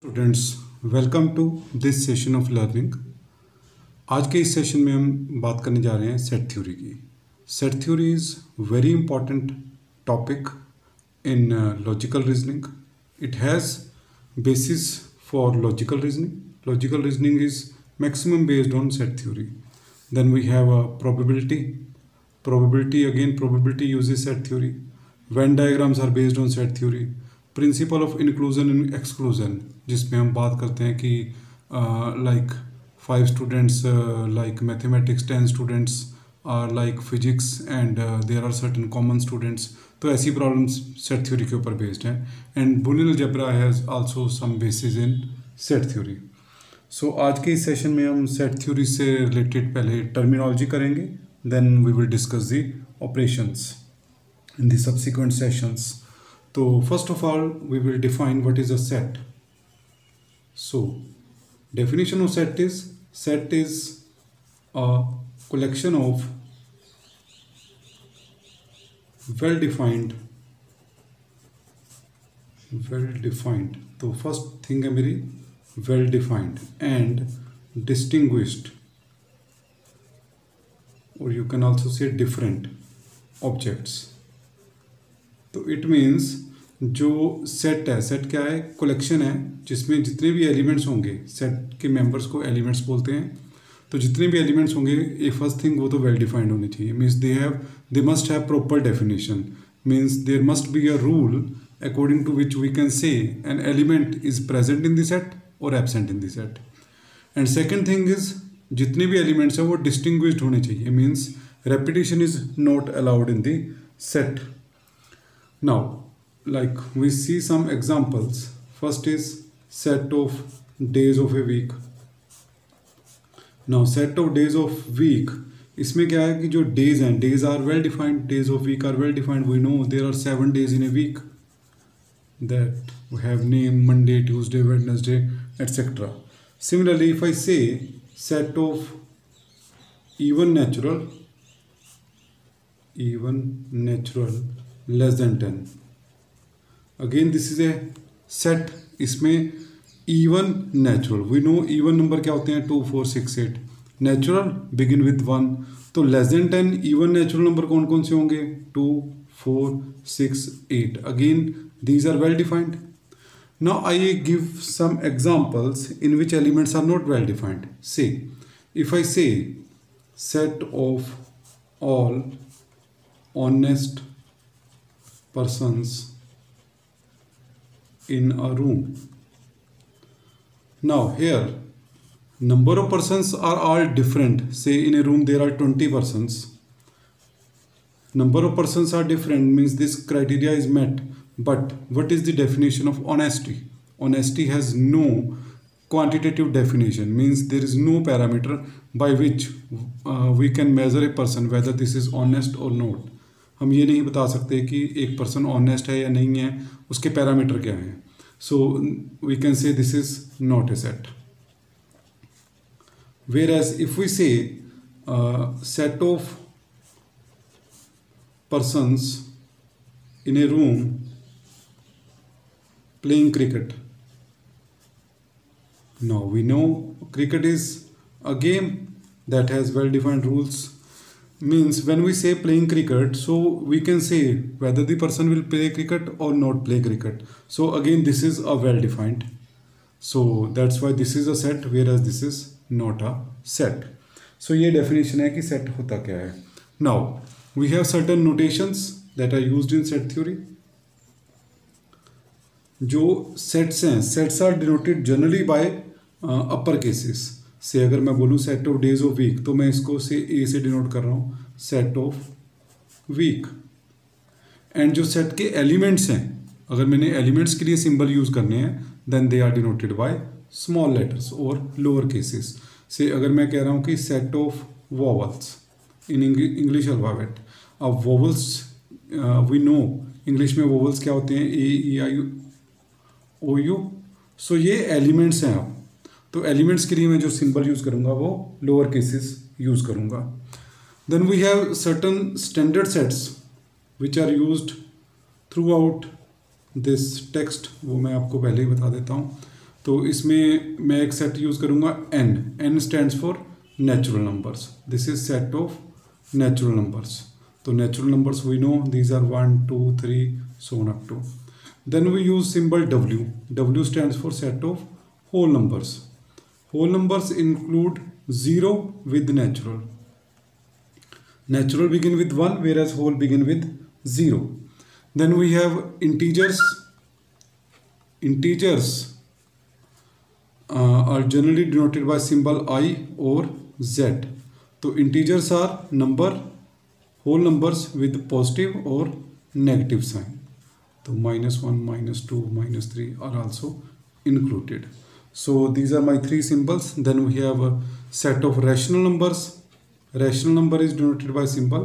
Students, welcome to this session of learning. आज के इस सेशन में हम बात करने जा रहे हैं सेट थ्योरी की। Set theory is very important topic in logical reasoning. It has basis for logical reasoning. Logical reasoning is maximum based on set theory. Then we have a probability. Probability uses set theory. Venn diagrams are based on set theory. Principle of inclusion and exclusion, जिसमें हम बात करते हैं कि like 5 students like mathematics, 10 students are like physics and there are certain common students. तो ऐसी problems set theory के ऊपर बेस्ड हैं and Boolean algebra has also some basis in set theory. So आज के इस सेशन में हम सेट थ्योरी से रिलेटेड पहले टर्मिनोलॉजी करेंगे, then we will discuss the operations in the subsequent sessions. तो first of all we will define what is a set. So definition of set is a collection of well defined तो first thing है मेरी well defined and distinguished, or you can also say different objects. तो it means जो set है, set क्या है? Collection है जिसमें जितने भी एलिमेंट्स होंगे, सेट के मेंबर्स को एलिमेंट्स बोलते हैं। तो जितने भी एलिमेंट्स होंगे, ये फर्स्ट थिंग वो तो वेल डिफाइंड होनी चाहिए। Means they must have proper definition. Means there must be a rule according to which we can say an element is present in the set or absent in the set. And second thing is जितने भी elements हैं वो distinguished होने चाहिए। Means repetition is not allowed in the set. Now like we see some examples. First is set of days of a week. Now set of days of week, इसमें क्या है कि जो डेज हैं, days are well defined, days of week are well defined. We know there are 7 days in a week that we have name Monday, Tuesday, Wednesday, etc. Similarly, if I say set of even natural less than 10, again this is a set. इसमें even natural, we know even number क्या होते हैं? 2, 4, 6, 8. Natural begin with 1, तो less than 10 even natural number कौन कौन से होंगे? 2, 4, 6, 8. Again these are well defined. Now I give some examples in which elements are not well defined. Say if I say set of all honest persons in a room. Now here number of persons are all different. Say in a room there are 20 persons. Number of persons are different, means this criteria is met. But what is the definition of honesty? Honesty has no quantitative definition, means there is no parameter by which we can measure a person whether this is honest or not. हम ये नहीं बता सकते कि एक person honest है या नहीं है, उसके पैरामीटर क्या हैं. So we can say this is not a set. Whereas if we say set of persons in a room playing cricket. Now we know cricket is a game that has well defined rules. Means when we say playing cricket, so we can say whether the person will play cricket or not play cricket. So again this is a well defined. So that's why this is a set whereas this is not a set. So ये definition है कि set होता क्या है. Now we have certain notations that are used in set theory. जो sets हैं, sets are denoted generally by upper cases. से अगर मैं बोलूँ set of days of week, तो मैं इसको से ए से डिनोट कर रहा हूँ सेट ऑफ वीक. एंड जो सेट के एलिमेंट्स हैं, अगर मैंने एलिमेंट्स के लिए सिंबल यूज़ करने हैं, then they are denoted by small letters और लोअर केसेस. से अगर मैं कह रहा हूँ कि set of vowels in English alphabet. अब वोवल्स वी नो इंग्लिश में वोवल्स क्या होते हैं? ए, ई, आई, ओ, यू. सो ये एलिमेंट्स हैं. अब तो एलिमेंट्स के लिए मैं जो सिंबल यूज़ करूँगा वो लोअर केसेस यूज़ करूँगा. Then we have certain standard sets which are used throughout this text. वो मैं आपको पहले ही बता देता हूँ. तो इसमें मैं एक सेट यूज़ करूँगा n stands for natural numbers. This is set of natural numbers. तो natural numbers we know these are 1 2 3 so on up to. Then we use symbol w. W stands for set of whole numbers. Whole numbers include 0 with natural. Natural begin with 1 whereas whole begin with 0. Then we have integers. Integers are generally denoted by symbol I or Z. तो integers are whole numbers with positive or negative sign. So -1, -2, -3 are also included. So these are my three symbols. Then we have a set of rational numbers. Rational number is denoted by symbol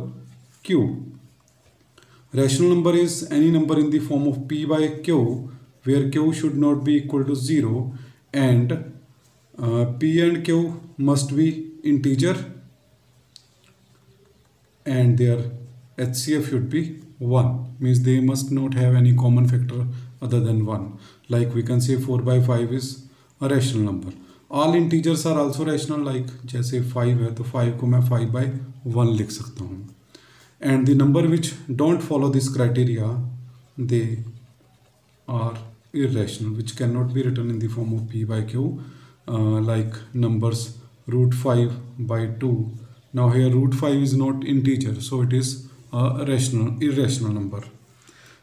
Q. Rational number is any number in the form of P by Q where Q should not be equal to 0 and P and Q must be integer and their HCF should be 1, means they must not have any common factor other than 1. Like we can say 4 by 5 is a rational number. All integers are also rational, like जैसे 5 है तो 5 को मैं 5 by 1 लिख सकता हूँ. And the number which don't follow this criteria, they are irrational, which cannot be written in the form of P by Q, like numbers √5 by 2. Now here √5 is not integer, so it is a irrational number.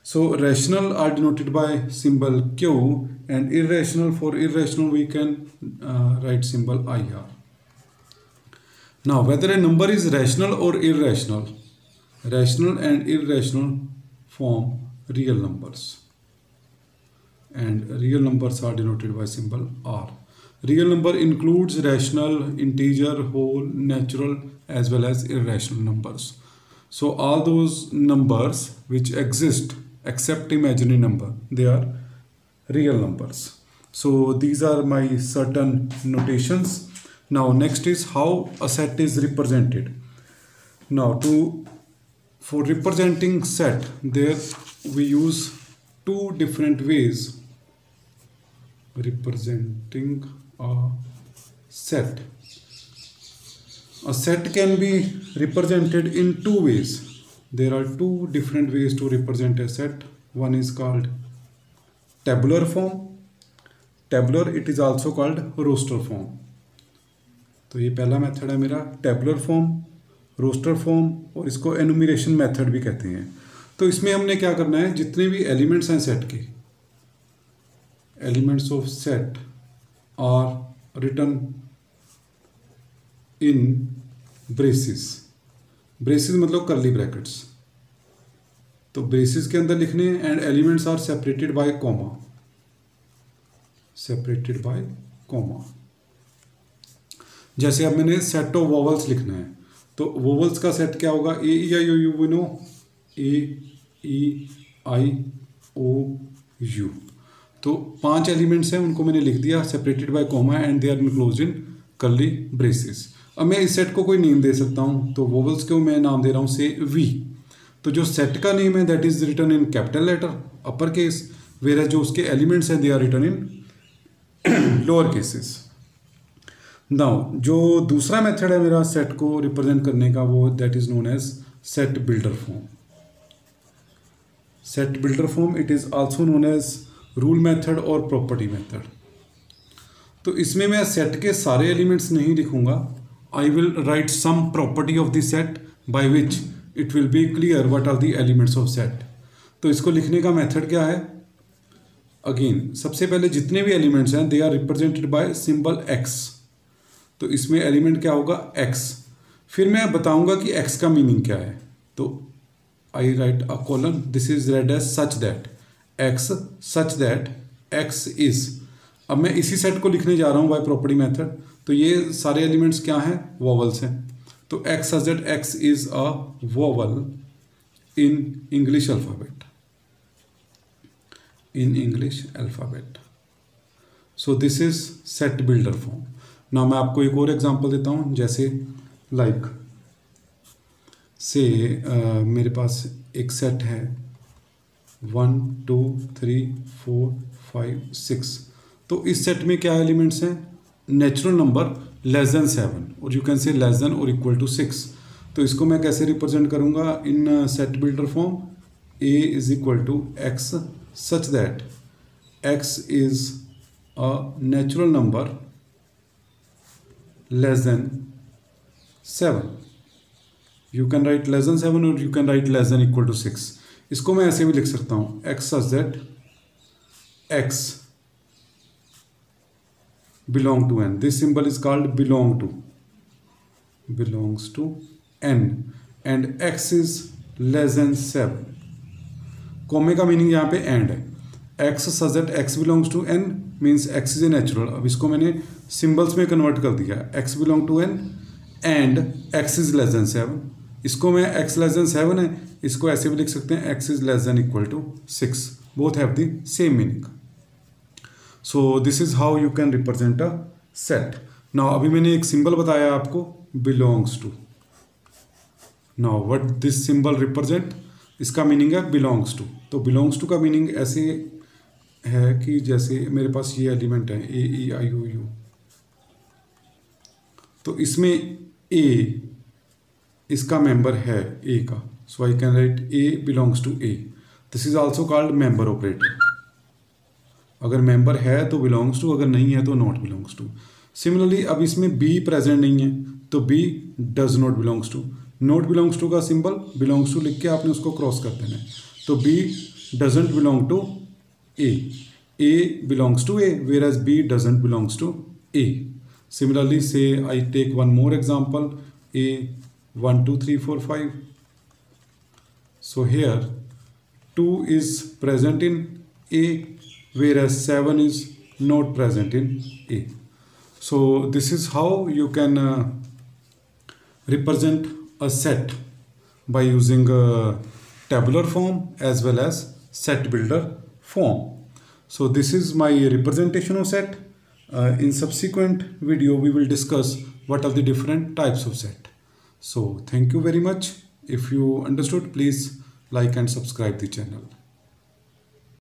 So rational are denoted by symbol Q and irrational, for irrational we can write symbol IR. Now whether a number is rational or irrational, rational and irrational form real numbers, and real numbers are denoted by symbol R. Real number includes rational, integer, whole, natural as well as irrational numbers. So all those numbers which exist except imaginary number, they are real numbers. So these are my certain notations. Now next is how a set is represented. Now for representing set, there we use two different ways representing a set. A set can be represented in two ways. There are two different ways to represent a set. One is called tabular form. Tabular, it is also called roster form. तो ये पहला method है मेरा tabular form, roster form, और इसको enumeration method भी कहते हैं. तो इसमें हमने क्या करना है, जितने भी एलिमेंट्स हैं सेट के, elements of set are written in braces. braces मतलब curly brackets. तो braces के अंदर लिखने and elements are separated by comma. separated by comma. जैसे अब मैंने सेट ऑफ वोवल्स लिखना है, तो वोवल्स का सेट क्या होगा, A E I O U, we know A E I O U. तो 5 एलिमेंट्स हैं, उनको मैंने लिख दिया separated by comma and they are enclosed in curly braces. अब मैं इस सेट को कोई नेम दे सकता हूँ, तो वोवल्स को मैं नाम दे रहा हूँ से वी. तो जो सेट का नेम है that is written in capital letter upper case, where जो उसके एलिमेंट्स हैं they are written in lower cases. Now जो दूसरा मेथड है मेरा सेट को रिप्रेजेंट करने का, वो that is known as set builder form. Set builder form it is also known as rule method और प्रॉपर्टी मेथड. तो इसमें मैं सेट के सारे एलिमेंट्स नहीं लिखूंगा. I will write some property of the set by which it will be clear what are the elements of set. तो इसको लिखने का मेथड क्या है, अगेन सबसे पहले जितने भी एलिमेंट्स हैं they are represented by symbol X. तो इसमें एलिमेंट क्या होगा, एक्स. फिर मैं बताऊंगा कि एक्स का मीनिंग क्या है. तो I write a colon, this is read as such that x, such that x is. अब मैं इसी सेट को लिखने जा रहा हूँ बाय प्रॉपर्टी मेथड. तो ये सारे एलिमेंट्स क्या हैं, वोवल्स हैं. तो x such that x is a vowel in English alphabet, in English alphabet. So this is set builder form. ना मैं आपको एक और एग्जांपल देता हूँ, जैसे लाइक से मेरे पास एक सेट है 1 2 3 4 5 6. तो इस सेट में क्या एलिमेंट्स हैं, नेचुरल नंबर लेस देन 7 और you can say less than और इक्वल टू 6। तो इसको मैं कैसे रिप्रेजेंट करूंगा in set builder form, a is equal to x such that x is a natural number less than 7। You can write less than 7 और you can write less than equal to 6। इसको मैं ऐसे भी लिख सकता हूँ, x such that x belong to n. This symbol is called belongs to n and x is less than 7. कॉमे का meaning यहाँ पे एंड है, x such that x belongs to n means x is a natural। अब इसको मैंने symbols में convert कर दिया, x belong to n and x is less than 7। इसको मैं x less than 7 है, इसको ऐसे भी लिख सकते हैं x is less than equal to 6। both have the same meaning। So this is how you can represent a set। Now अभी मैंने एक सिंबल बताया आपको belongs to। Now what this symbol represent, इसका मीनिंग है belongs to। तो belongs to का meaning ऐसे है कि जैसे मेरे पास ये एलिमेंट है a e i o u, तो इसमें a इसका मेंबर है a का, so I can write a belongs to a। This is also called member operator। अगर मेंबर है तो बिलोंग्स टू, अगर नहीं है तो नॉट बिलोंग्स टू। सिमिलरली अब इसमें बी प्रेजेंट नहीं है तो B does not belongs to. Not belongs to का सिंबल बिलोंग्स टू लिख के आपने उसको क्रॉस कर देना है, तो B doesn't belong to A belongs to A whereas B doesn't belongs to A. Similarly से I take one more example, A 1 2 3 4 5। So here 2 is present in A whereas 7 is not present in A। So this is how you can represent a set by using a tabular form as well as set builder form। So this is my representation of set। In subsequent video we will discuss what are the different types of set। So thank you very much। If you understood, please like and subscribe the channel।